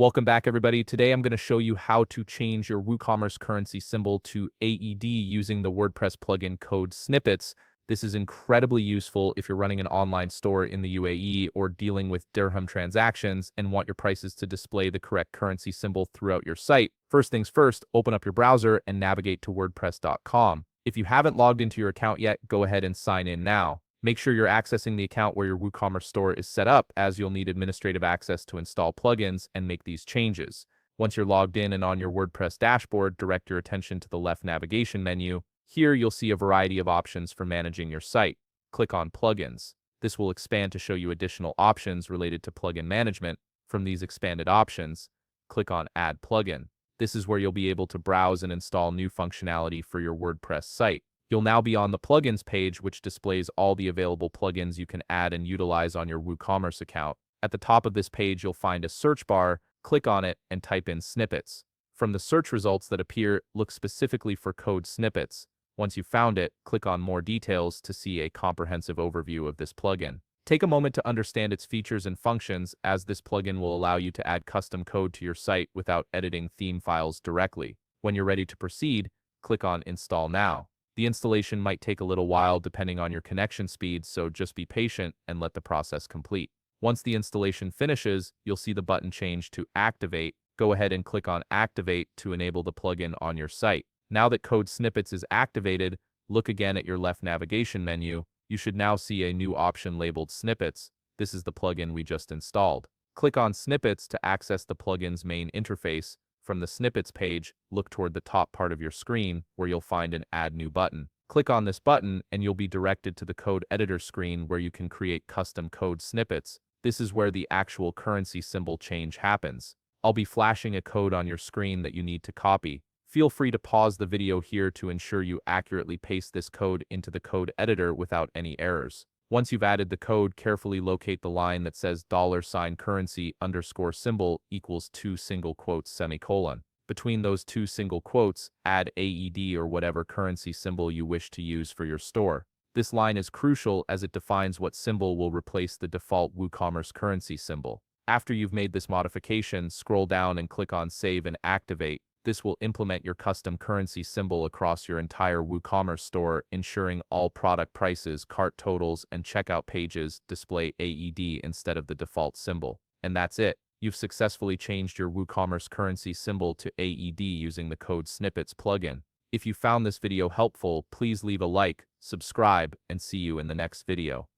Welcome back, everybody. Today I'm going to show you how to change your WooCommerce currency symbol to AED using the WordPress plugin code Snippets. This is incredibly useful if you're running an online store in the UAE or dealing with dirham transactions and want your prices to display the correct currency symbol throughout your site. First things first, open up your browser and navigate to WordPress.com. If you haven't logged into your account yet, go ahead and sign in now. Make sure you're accessing the account where your WooCommerce store is set up, as you'll need administrative access to install plugins and make these changes. Once you're logged in and on your WordPress dashboard, direct your attention to the left navigation menu. Here you'll see a variety of options for managing your site. Click on Plugins. This will expand to show you additional options related to plugin management. From these expanded options, click on Add Plugin. This is where you'll be able to browse and install new functionality for your WordPress site. You'll now be on the plugins page, which displays all the available plugins you can add and utilize on your WooCommerce account. At the top of this page, you'll find a search bar. Click on it and type in Snippets. From the search results that appear, look specifically for code Snippets. Once you've found it, click on More Details to see a comprehensive overview of this plugin. Take a moment to understand its features and functions, as this plugin will allow you to add custom code to your site without editing theme files directly. When you're ready to proceed, click on Install Now. The installation might take a little while depending on your connection speed, so just be patient and let the process complete. Once the installation finishes, you'll see the button change to Activate. Go ahead and click on Activate to enable the plugin on your site. Now that Code Snippets is activated, look again at your left navigation menu. You should now see a new option labeled Snippets. This is the plugin we just installed. Click on Snippets to access the plugin's main interface. From the Snippets page, look toward the top part of your screen where you'll find an Add New button. Click on this button and you'll be directed to the code editor screen where you can create custom code snippets. This is where the actual currency symbol change happens. I'll be flashing a code on your screen that you need to copy. Feel free to pause the video here to ensure you accurately paste this code into the code editor without any errors. Once you've added the code, carefully locate the line that says $currency _ symbol equals 2 single quotes semicolon. Between those 2 single quotes, add AED or whatever currency symbol you wish to use for your store. This line is crucial as it defines what symbol will replace the default WooCommerce currency symbol. After you've made this modification, scroll down and click on Save and Activate. This will implement your custom currency symbol across your entire WooCommerce store, ensuring all product prices, cart totals, and checkout pages display AED instead of the default symbol. And that's it. You've successfully changed your WooCommerce currency symbol to AED using the Code Snippets plugin. If you found this video helpful, please leave a like, subscribe, and see you in the next video.